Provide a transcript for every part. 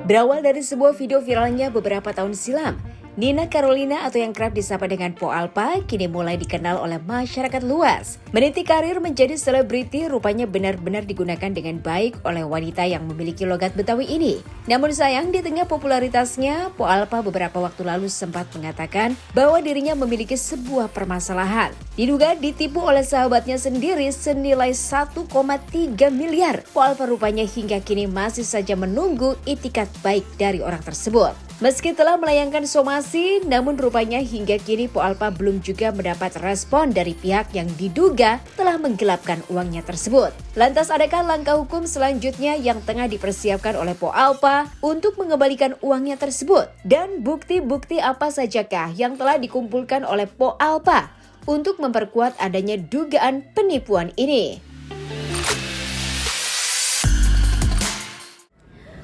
Berawal dari sebuah video viralnya beberapa tahun silam, Nina Carolina atau yang kerap disapa dengan Po Alpa kini mulai dikenal oleh masyarakat luas. Meniti karir menjadi selebriti rupanya benar-benar digunakan dengan baik oleh wanita yang memiliki logat Betawi ini. Namun sayang di tengah popularitasnya, Po Alpa beberapa waktu lalu sempat mengatakan bahwa dirinya memiliki sebuah permasalahan. Diduga ditipu oleh sahabatnya sendiri senilai 1,3 miliar. Po Alpa rupanya hingga kini masih saja menunggu itikat baik dari orang tersebut. Meski telah melayangkan somasi, namun rupanya hingga kini Po Alpa belum juga mendapat respon dari pihak yang diduga telah menggelapkan uangnya tersebut. Lantas adakah langkah hukum selanjutnya yang tengah dipersiapkan oleh Po Alpa untuk mengembalikan uangnya tersebut? Dan bukti-bukti apa sajakah yang telah dikumpulkan oleh Po Alpa untuk memperkuat adanya dugaan penipuan ini?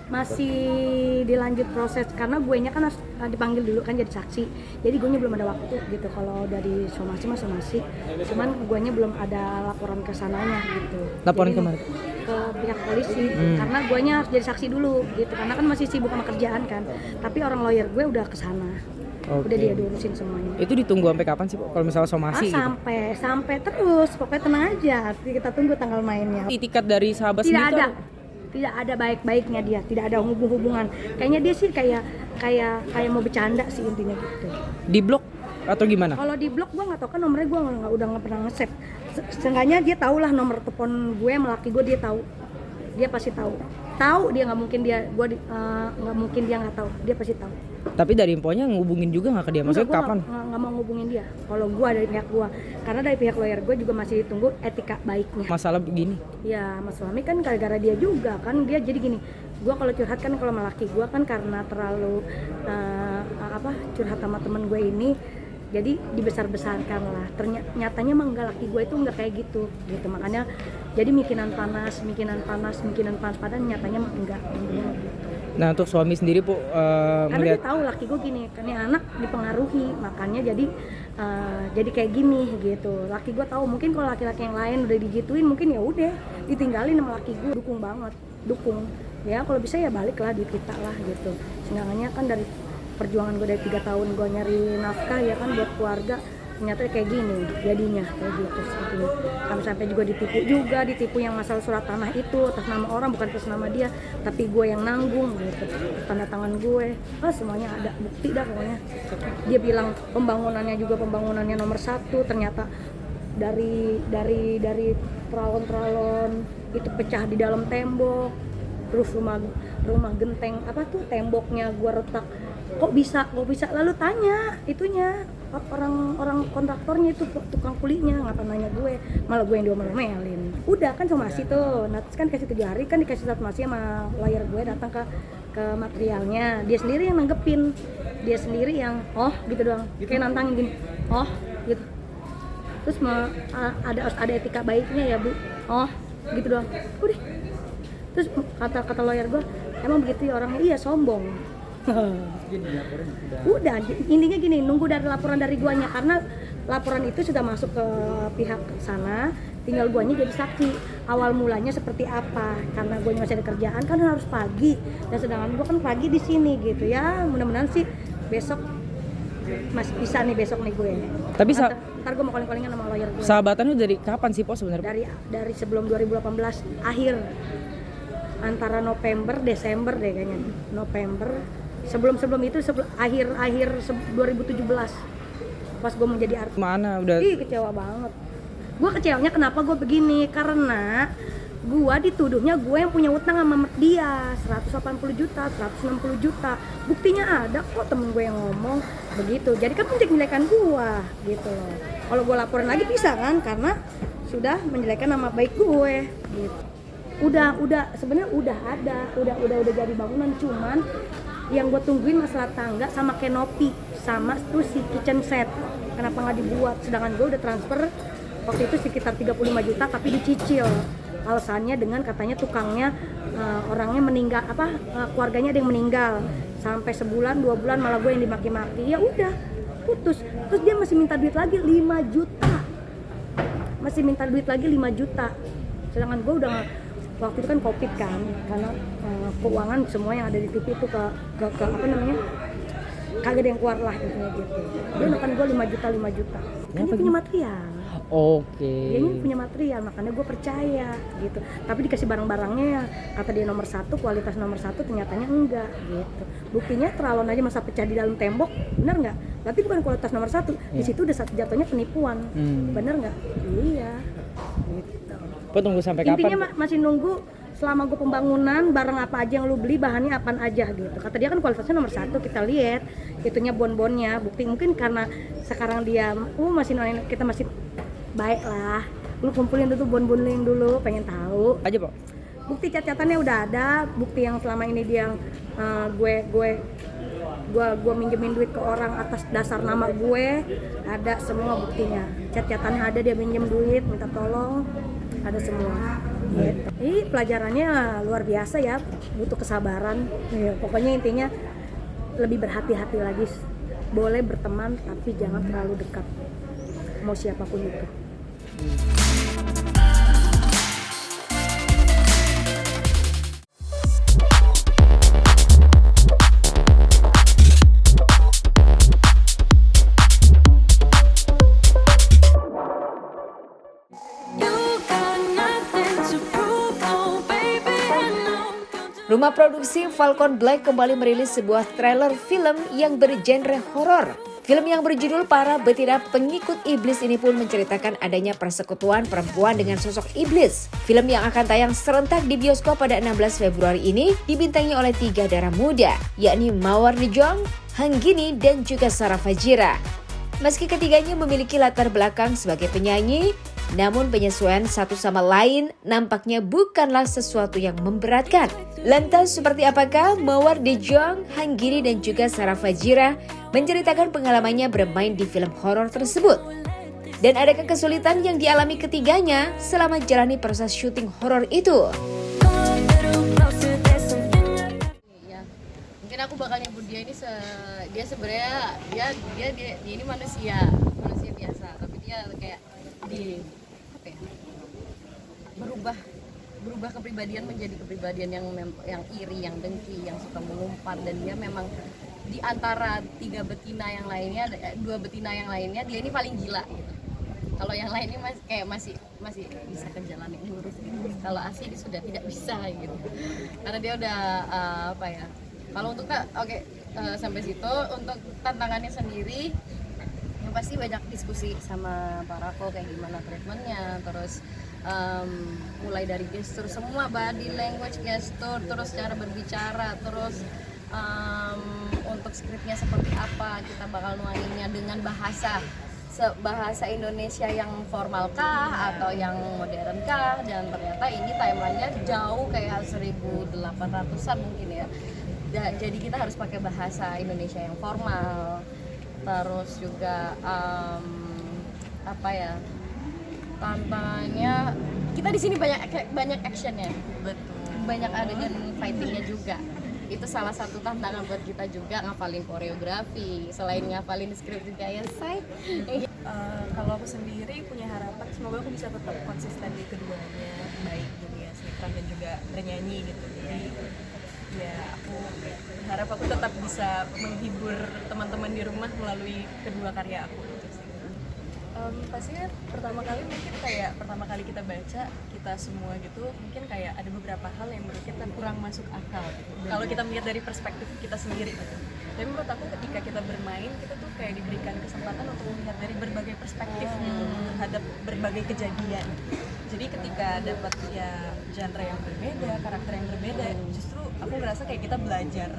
Masih dilanjut proses karena guenya kan harus dipanggil dulu kan jadi saksi, jadi guenya belum ada waktu gitu. Kalau dari somasi mah somasi, cuman guenya belum ada laporan ke sananya gitu. Laporan kemana? Ke pihak polisi karena guenya harus jadi saksi dulu gitu, karena kan masih sibuk sama kerjaan kan. Tapi orang lawyer gue udah ke sana. Udah dia diurusin semuanya. Itu ditunggu sampai kapan sih, Po? Kalau misalnya somasi gitu? Sampai terus, pokoknya tenang aja. Kita tunggu tanggal mainnya. Itikat dari sahabat Tidak sendiri ada. tuh Tidak ada baik-baiknya dia, tidak ada hubungan. Kayaknya dia sih kayak mau bercanda sih intinya gitu. di blok atau gimana? Kalau di blog gue nggak tahu kan nomornya, gue udah nggak pernah nge-save. Seenggaknya dia tahu lah nomor telepon gue sama laki gue, dia tahu. Dia pasti tahu dia nggak mungkin nggak mungkin dia nggak tahu, dia pasti tahu. Tapi dari infonya ngubungin juga nggak ke dia? Maksudnya Enggak, kapan? nggak mau ngubungin dia. Kalau gue dari pihak gue, karena dari pihak lawyer gue juga masih ditunggu etika baiknya. Masalah begini? Ya, mas suami kan gara-gara dia juga kan, dia jadi gini. Gue kalau curhat kan kalau sama laki gue kan karena terlalu curhat sama temen gue ini, jadi dibesar-besarkan lah. Ternyatanya mah enggak, laki gue itu enggak kayak gitu. Makanya jadi mikinan panas, padahal nyatanya mah enggak. Nah, untuk suami sendiri, Po, Karena melihat dia tahu laki gue gini, kan ini anak dipengaruhi, makanya jadi kayak gini gitu. Laki gue tahu, mungkin kalau laki-laki yang lain udah digituin mungkin ya udah ditinggalin sama laki gue. Dukung banget, dukung. Ya kalau bisa ya balik lah, duit kita lah gitu. Seenggaknya kan dari perjuangan gue dari 3 tahun gue nyari nafkah ya kan buat keluarga, ternyata kayak gini jadinya kayak gitu. Sampai juga ditipu yang masalah surat tanah itu atas nama orang, bukan atas nama dia, tapi gue yang nanggung gitu, tanda tangan gue, semuanya ada bukti dah pokoknya. Dia bilang pembangunannya nomor 1, ternyata dari tralon itu pecah di dalam tembok, terus rumah genteng temboknya gue retak. Kok bisa lalu tanya itunya orang kontraktornya itu, tukang kulinya, ngapa nanya gue, malah gue yang diomel-omelin. Udah kan somasi tuh, nah terus kan dikasih 3 hari kan dikasih somasi sama lawyer gue, datang ke materialnya, dia sendiri yang nanggepin, dia sendiri yang gitu doang, kayak nantangin gini, gitu. Terus ada etika baiknya ya Bu, gitu doang, udah. Terus kata lawyer gue, emang begitu ya orangnya, iya sombong. Udah intinya gini, nunggu dari laporan dari guanya, karena laporan itu sudah masuk ke pihak sana, tinggal guanya jadi saksi. Awal mulanya seperti apa, karena guanya masih ada kerjaan kan harus pagi, dan sedangkan gua kan pagi di sini gitu ya. Mudah-mudahan sih besok masih bisa nih, besok nih gue. Tapi ntar gue mau calling-callingan sama lawyer gue. Sahabatannya dari kapan sih, Po, sebenarnya? Dari sebelum 2018 akhir, antara November Desember deh kayaknya. November sebelum itu akhir 2017 pas gue menjadi artis. Mana udah? Kecewa banget. Gue kecewanya kenapa gue begini, karena gue dituduhnya gue yang punya utang sama dia 180 juta, 160 juta. Buktinya ada kok, temen gue yang ngomong begitu. Jadi kan menjelek-jelekan gue gitu loh. Kalau gue laporin lagi bisa kan, karena sudah menjelekkan nama baik gue gitu. Udah sebenarnya udah jadi bangunan, cuman yang gue tungguin masalah tangga sama kanopi sama tuh si kitchen set, kenapa nggak dibuat, sedangkan gue udah transfer waktu itu sekitar 35 juta tapi dicicil. Alasannya dengan katanya tukangnya orangnya meninggal, keluarganya ada yang meninggal, sampai sebulan 2 bulan malah gue yang dimaki-maki. Ya udah putus. Terus dia masih minta duit lagi 5 juta, sedangkan gue udah waktu itu kan covid kan, karena keuangan semua yang ada di TV itu ke apa namanya, kagak ada yang keluar lah intinya gitu. Dia nekan gue 5 juta kan dia punya material. Oke. Dia punya material, makanya gue percaya gitu. Tapi dikasih barang-barangnya ya, kata dia nomor 1, kualitas nomor 1, ternyatanya enggak gitu. Buktinya tralon aja masa pecah di dalam tembok, bener nggak? Berarti bukan kualitas nomor 1. Di situ udah jatuhnya penipuan, bener nggak? Iya. Gitu. Po tunggu sampai kapan? Intinya masih nunggu selama gue pembangunan, barang apa aja yang lu beli, bahannya apaan aja gitu. Kata dia kan kualitasnya nomor 1, kita lihat itunya bon-bonnya. Bukti mungkin karena sekarang dia masih kita masih baik lah, lu kumpulin dulu bon-bon yang dulu, pengen tahu Aja po. bukti cacatannya udah ada, bukti yang selama ini dia gue minjemin duit ke orang atas dasar nama gue, ada semua buktinya, cacatannya ada, dia minjem duit minta tolong, ada semua gitu. Ini pelajarannya luar biasa ya, butuh kesabaran ya, pokoknya intinya lebih berhati-hati lagi, boleh berteman tapi jangan terlalu dekat, mau siapapun itu. Rumah produksi Falcon Black kembali merilis sebuah trailer film yang bergenre horor. Film yang berjudul Para Betina Pengikut Iblis ini pun menceritakan adanya persekutuan perempuan dengan sosok iblis. Film yang akan tayang serentak di bioskop pada 16 Februari ini dibintangi oleh 3 darah muda, yakni Mawar Dijong, Hanggini, dan juga Sarah Fajira. Meski ketiganya memiliki latar belakang sebagai penyanyi, namun penyesuaian satu sama lain nampaknya bukanlah sesuatu yang memberatkan. Lantas seperti apakah Mawar Dijong, Hanggini, dan juga Sarah Fajira menceritakan pengalamannya bermain di film horor tersebut? Dan adakah kesulitan yang dialami ketiganya selama jalani proses syuting horor itu? Mungkin aku bakal nyebut dia ini dia sebenarnya dia ini manusia biasa, tapi dia kayak berubah kepribadian menjadi kepribadian yang iri, yang dengki, yang suka mengumpat, dan dia memang di antara 2 betina yang lainnya dia ini paling gila gitu. Kalau yang lainnya masih bisa ke jalan yang lurus gitu. Kalau Asi ini sudah tidak bisa gitu. Karena dia udah kalau untuk sampai situ. Untuk tantangannya sendiri yang pasti banyak diskusi sama Pak Rako kayak gimana treatmentnya, terus mulai dari gestur, semua body language, gestur, terus cara berbicara, terus untuk skripnya seperti apa, kita bakal nuaninnya dengan bahasa Indonesia yang formal kah atau yang modern kah, dan ternyata ini timelinenya jauh kayak 1800-an mungkin ya. Jadi kita harus pakai bahasa Indonesia yang formal, terus juga tantangannya kita di sini banyak actionnya, betul, banyak adegan fightingnya juga. Itu salah satu tantangan buat kita juga, ngapalin koreografi, selain ngapalin skrip juga ya Kalau aku sendiri punya harapan semoga aku bisa tetap konsisten di keduanya, baik dunia sinetron dan juga bernyanyi gitu. Jadi ya aku harap aku tetap bisa menghibur teman-teman di rumah melalui kedua karya aku gitu sih. Pastinya pertama kali kita baca, kita semua gitu, mungkin kayak ada beberapa hal yang menurut kita kurang masuk akal gitu. Kalau kita melihat dari perspektif kita sendiri gitu. Tapi menurut aku ketika kita bermain, kita tuh kayak diberikan kesempatan untuk melihat dari berbagai perspektif gitu terhadap berbagai kejadian. Jadi ketika dapat ya genre yang berbeda, karakter yang berbeda, justru aku ngerasa kayak kita belajar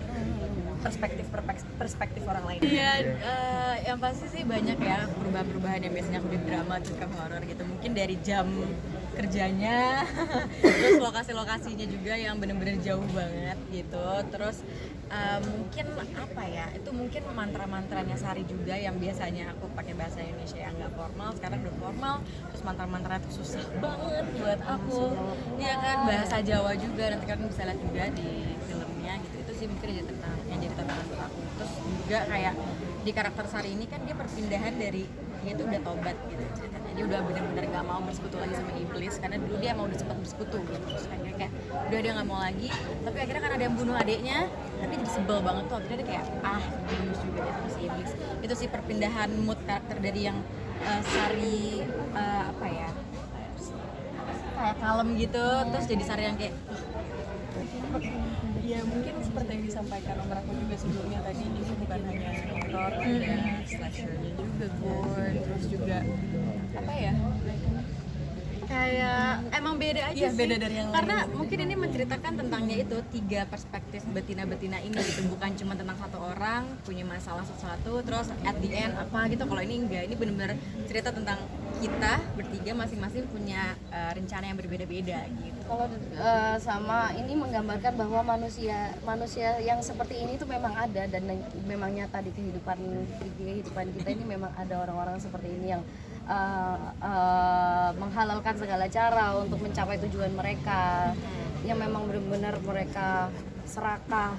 perspektif orang lain. Iya, yang pasti sih banyak ya perubahan-perubahan yang biasanya aku di drama ke horor gitu. Mungkin dari jam kerjanya, terus lokasi-lokasinya juga yang benar-benar jauh banget gitu. Terus mungkin itu mungkin mantra-mantranya Sari juga yang biasanya aku pakai bahasa Indonesia yang nggak formal, sekarang udah formal. Terus mantra-mantra itu susah banget buat aku. Iya kan, bahasa Jawa juga, nanti kalian bisa lihat juga di filmnya gitu. Itu sih mungkin yang jadi tantangan buat aku. Terus juga kayak di karakter Sari ini kan dia perpindahan dari ayahnya tuh udah tobat gitu ceritanya. Dia udah benar-benar nggak mau bersekutu lagi sama iblis karena dulu dia emang udah sempat bersekutu gitu. Terus akhirnya kayak udah dia nggak mau lagi, tapi akhirnya karena ada yang bunuh adiknya, tapi jadi sebel banget tuh, akhirnya dia kayak jurus juga ya sama si iblis. Itu sih perpindahan mood karakter dari yang Sari apa ya, kayak kalem gitu, terus jadi Sari yang kayak Ya mungkin seperti yang disampaikan nomor aku juga sebelumnya tadi, ini bukan hanya horror, ada slashernya juga, gore, terus juga apa ya, kayak emang beda aja Iya, sih. beda dari yang karena lain. mungkin ini menceritakan tentangnya itu 3 perspektif betina-betina ini gitu, bukan cuma tentang satu orang punya masalah sesuatu terus at the end apa gitu. Kalau ini enggak, ini benar-benar cerita tentang kita bertiga masing-masing punya rencana yang berbeda-beda gitu. Kalau sama ini menggambarkan bahwa manusia yang seperti ini tuh memang ada dan memang nyata di kehidupan kita ini. Memang ada orang-orang seperti ini yang menghalalkan segala cara untuk mencapai tujuan mereka, yang memang benar-benar mereka serakah.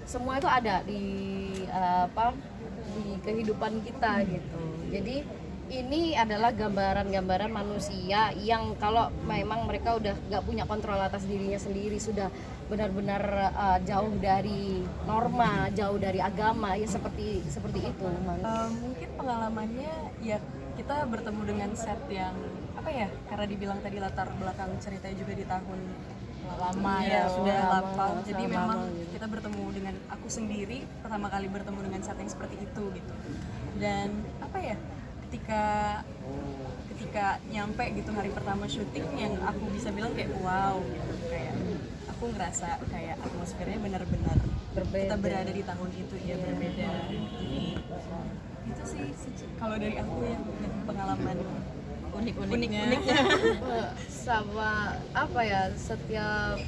Semua itu ada di di kehidupan kita gitu. Jadi ini adalah gambaran-gambaran manusia yang kalau memang mereka udah nggak punya kontrol atas dirinya sendiri, sudah benar-benar jauh dari norma, jauh dari agama, ya seperti itu. mungkin pengalamannya ya kita bertemu dengan set yang apa ya, karena dibilang tadi latar belakang ceritanya juga di tahun lama ya, sudah lama, jadi memang gitu. kita bertemu dengan aku sendiri pertama kali bertemu dengan set yang seperti itu gitu. Dan apa ya, ketika nyampe gitu hari pertama syuting, yang aku bisa bilang kayak wow gitu, kayak aku ngerasa kayak atmosfernya benar-benar Berbeda. kita berada di tahun itu ya, berbeda. Itu sih kalau dari aku yang pengalaman unik-uniknya. Sama apa ya, setiap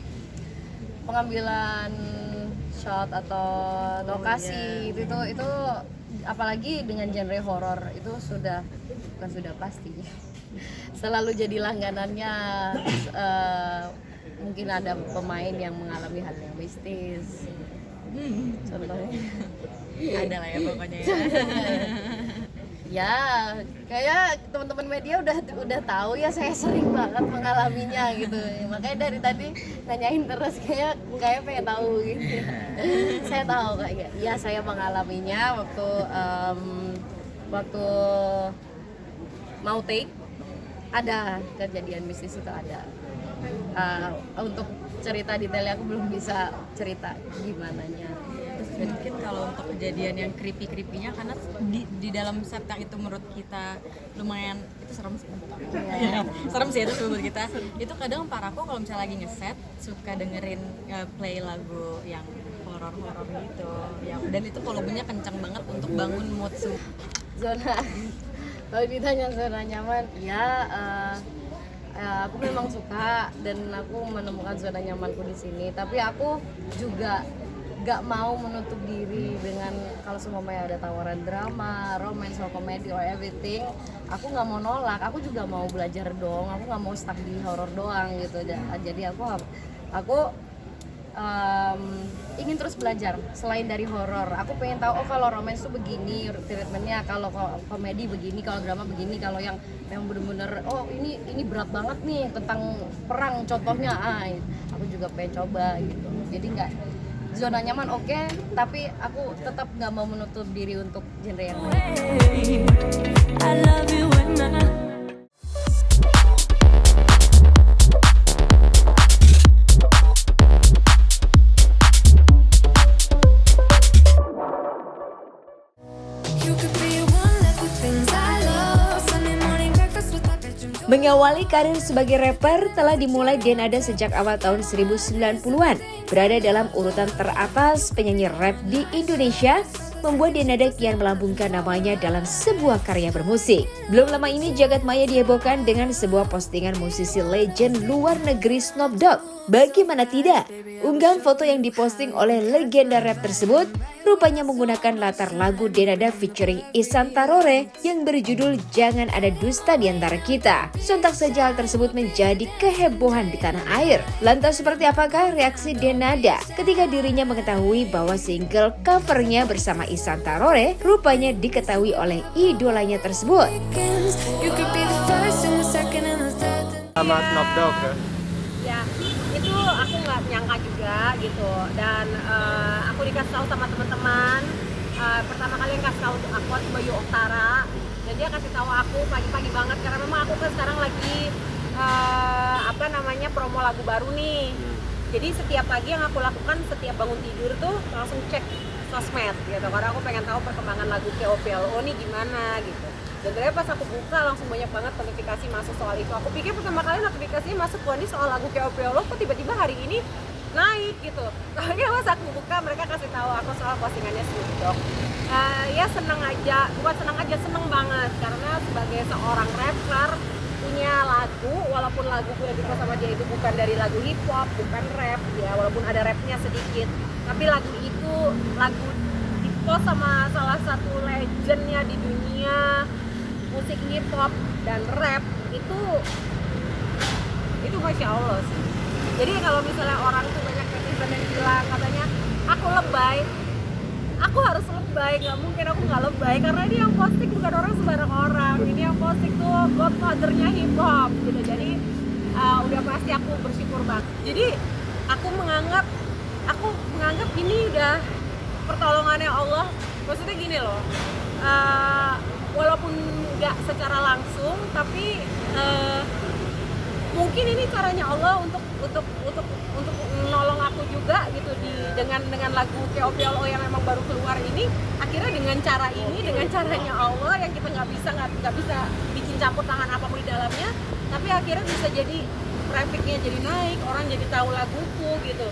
pengambilan shot atau lokasi itu apalagi dengan genre horor itu sudah pasti selalu jadi langganannya. Mungkin ada pemain yang mengalami hal yang mistis, contohnya Ada lah ya pokoknya ya. ya kayak teman-teman media udah tahu ya, saya sering banget mengalaminya gitu, makanya dari tadi nanyain terus kayak pengen tahu gitu. Saya tahu kayak ya saya mengalaminya waktu mau take, ada kejadian mistis itu ada. Untuk cerita detailnya aku belum bisa cerita gimananya. Mungkin kalau untuk kejadian yang creepy-creepynya, karena di dalam set yang itu menurut kita lumayan itu serem sih. Serem sih itu menurut kita. Itu kadang Parako kalau misalnya lagi ngeset suka dengerin play lagu yang horor-horor gitu. Dan itu volumenya kencang banget untuk bangun mood Zona kalau ditanya zona nyaman, ya aku memang suka dan aku menemukan zona nyamanku di sini. Tapi aku juga gak mau menutup diri dengan kalau semuanya ada tawaran drama, romance, or komedi, or everything. Aku nggak mau nolak, aku juga mau belajar dong. Aku nggak mau stuck di horor doang gitu. Jadi aku ingin terus belajar selain dari horor. Aku pengen tahu kalau romance tuh begini treatmentnya, kalau komedi begini, kalau drama begini, kalau yang bener-bener ini berat banget nih tentang perang contohnya. Aku juga pengen coba gitu. Jadi nggak zona nyaman oke, tapi aku tetap nggak mau menutup diri untuk genre yang lain. I love you when you could be one of the things I love. Sunday morning breakfast with that bedroom door. Mengawali karir sebagai rapper telah dimulai Denada sejak awal tahun 1990-an. Berada dalam urutan teratas penyanyi rap di Indonesia, membuat Denada kian melambungkan namanya dalam sebuah karya bermusik. Belum lama ini jagat maya dihebohkan dengan sebuah postingan musisi legend luar negeri Snoop Dogg. Bagaimana tidak? Unggahan foto yang diposting oleh legenda rap tersebut rupanya menggunakan latar lagu Denada featuring Ihsan Tarore yang berjudul Jangan Ada Dusta di Antara Kita. Sontak saja hal tersebut menjadi kehebohan di tanah air. Lantas seperti apakah reaksi Denada ketika dirinya mengetahui bahwa single covernya bersama Ihsan Tarore rupanya diketahui oleh idolanya tersebut? You could be the first and the second and the third. Sama Snoop Dogg ya. Ya itu aku nggak nyangka juga gitu, dan aku dikasih tahu sama teman-teman. Pertama kali yang kasih tahu untuk aku Bayu Oktara, dan dia kasih tahu aku pagi-pagi banget karena memang aku kan sekarang lagi promo lagu baru nih. Jadi setiap pagi yang aku lakukan setiap bangun tidur tuh langsung cek sosmed gitu, karena aku pengen tahu perkembangan lagu KOPLO nih gimana gitu. Dan ternyata pas aku buka langsung banyak banget notifikasi masuk soal itu. Aku pikir pertama kali notifikasinya masuk ini soal lagu KOPLO, kok tiba-tiba hari ini naik gitu. Soalnya pas aku buka mereka kasih tahu aku soal postingannya Snoop Dogg. Ya seneng aja, bukan seneng aja, seneng banget karena sebagai seorang rapper punya lagu, walaupun lagu yang dipost sama dia itu bukan dari lagu hip hop, bukan rap ya, walaupun ada rapnya sedikit, tapi lagu itu lagu dipost sama salah satu legendnya di dunia musik hip hop dan rap itu Masya Allah sih. Jadi kalau misalnya orang tuh banyak netizen yang bilang katanya aku lebay, aku harus lebay, nggak mungkin aku nggak lebay karena ini yang posting bukan orang sembarang orang, ini yang posting tuh godfathernya hip hop gitu. Jadi udah pasti aku bersyukur banget. Jadi aku menganggap ini udah pertolongannya Allah. Maksudnya gini loh, walaupun nggak secara langsung tapi mungkin ini caranya Allah untuk menolong aku juga gitu dengan lagu KOPLO yang memang baru keluar ini. Akhirnya dengan cara ini, dengan caranya Allah yang kita nggak bisa bikin campur tangan apapun di dalamnya, tapi akhirnya bisa jadi trafficnya jadi naik, orang jadi tahu laguku gitu.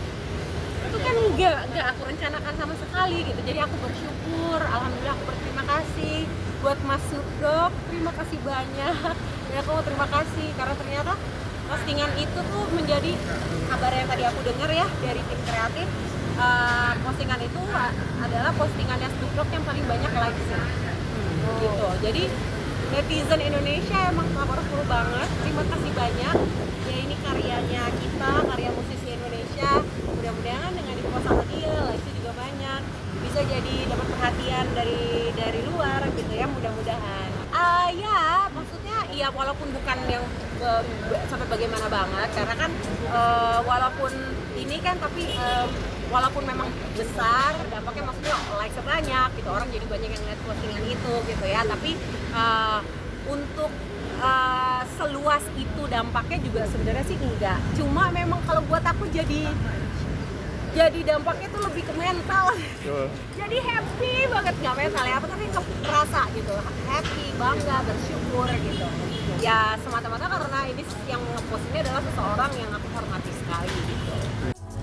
Itu kan nggak aku rencanakan sama sekali gitu. Jadi aku bersyukur, alhamdulillah aku berterima kasih buat Mas Snoop Dogg, terima kasih banyak. Ya aku terima kasih karena ternyata postingan itu tuh menjadi kabar yang tadi aku dengar ya dari tim kreatif. Postingan itu adalah postingannya Snoop Dogg yang paling banyak likes gitu. Jadi netizen Indonesia emang powerful banget. Terima kasih banyak. Ya ini karyanya kita, karya musisi Indonesia. Mudah-mudahan dengan dipost sama dia, likes juga banyak. Bisa jadi dapat perhatian dari luar gitu ya, mudah-mudahan. Ya maksudnya ya walaupun bukan yang sampai bagaimana banget karena kan walaupun ini kan tapi walaupun memang besar dampaknya, maksudnya like banyak gitu, orang jadi banyak yang lihat postingan itu gitu ya, tapi untuk seluas itu dampaknya juga sebenarnya sih enggak, cuma memang kalau buat aku jadi dampaknya tuh lebih ke mental. Jadi happy banget, nggak mental ya apa, tapi ngerasa gitu happy, bangga, bersyukur gitu ya, semata-mata karena ini yang ngepost ini adalah seseorang yang aku hormati sekali gitu.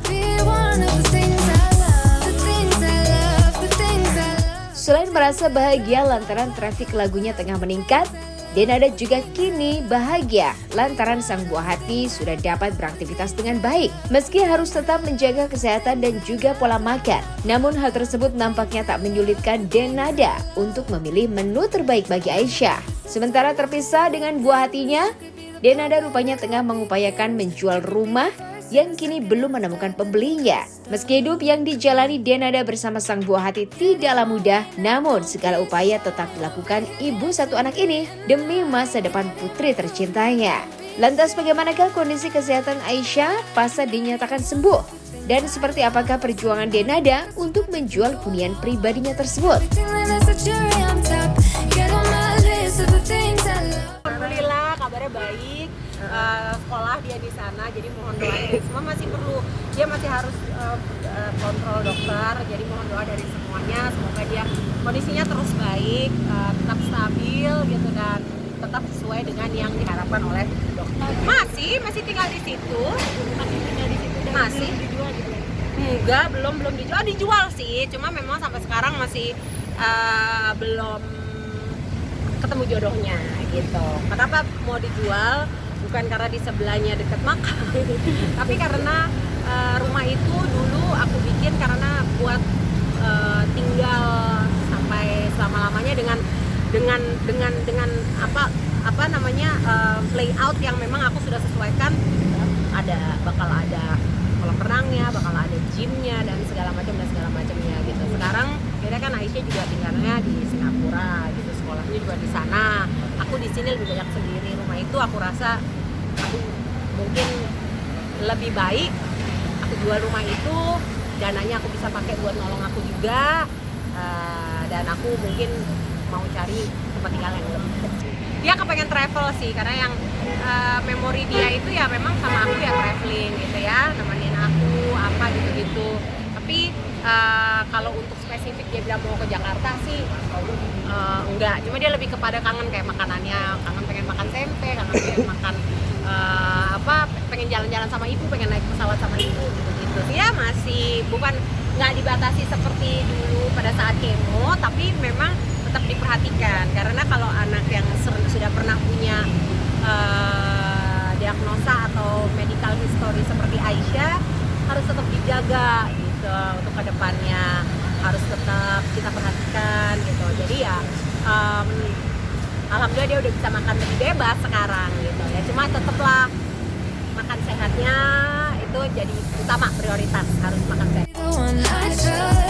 Be one of the things I love, the things I love, the things I love. Selain merasa bahagia lantaran traffic lagunya tengah meningkat, Denada juga kini bahagia lantaran sang buah hati sudah dapat beraktivitas dengan baik. Meski harus tetap menjaga kesehatan dan juga pola makan, namun hal tersebut nampaknya tak menyulitkan Denada untuk memilih menu terbaik bagi Aisyah. Sementara terpisah dengan buah hatinya, Denada rupanya tengah mengupayakan menjual rumah yang kini belum menemukan pembelinya. Meski hidup yang dijalani Denada bersama sang buah hati tidaklah mudah, namun segala upaya tetap dilakukan ibu satu anak ini demi masa depan putri tercintanya. Lantas bagaimanakah kondisi kesehatan Aisyah pasca dinyatakan sembuh? Dan seperti apakah perjuangan Denada untuk menjual hunian pribadinya tersebut? Alhamdulillah kabarnya baik, sekolah dia di sana, jadi mohon doanya dari semua, masih perlu, dia masih harus kontrol dokter, jadi mohon doa dari semuanya, semoga dia kondisinya terus baik, tetap stabil gitu dan tetap sesuai dengan yang diharapkan oleh dokter. Masih tinggal di situ, masih dijual gitu. Enggak, belum dijual sih, cuma memang sampai sekarang masih belum ketemu jodohnya gitu. Kenapa mau dijual? Bukan karena di sebelahnya dekat makam, tapi karena rumah itu dulu aku bikin karena buat tinggal dengan apa namanya layout yang memang aku sudah sesuaikan. Bakal ada kolam renangnya, bakal ada gymnya dan segala macamnya gitu. Sekarang kira kan Aisyah juga tinggalnya di Singapura gitu, sekolahnya juga di sana. Aku di sini lebih banyak sendiri. Rumah itu aku rasa aku mungkin lebih baik aku jual rumah itu, dananya aku bisa pakai buat nolong aku juga, dan aku mungkin mau cari tempat tinggal yang lebih. Dia kepengen travel sih, karena yang memori dia itu ya memang sama aku ya traveling gitu ya, nemenin aku apa gitu-gitu. Tapi kalau untuk spesifik dia bilang mau ke Jakarta sih enggak, cuma dia lebih kepada kangen kayak makanannya, pengen makan tempe, pengen makan pengen jalan-jalan sama ibu, pengen naik pesawat sama ibu gitu-gitu. Dia masih nggak dibatasi seperti dulu pada saat kemo, tapi memang tetap diperhatikan, karena kalau anak yang sudah pernah punya diagnosa atau medical history seperti Aisyah harus tetap dijaga gitu untuk kedepannya, harus tetap kita perhatikan gitu. Jadi ya alhamdulillah dia udah bisa makan lebih bebas sekarang gitu ya, cuma tetaplah makan sehatnya itu jadi utama, prioritas, harus makan sehat. The one I trust.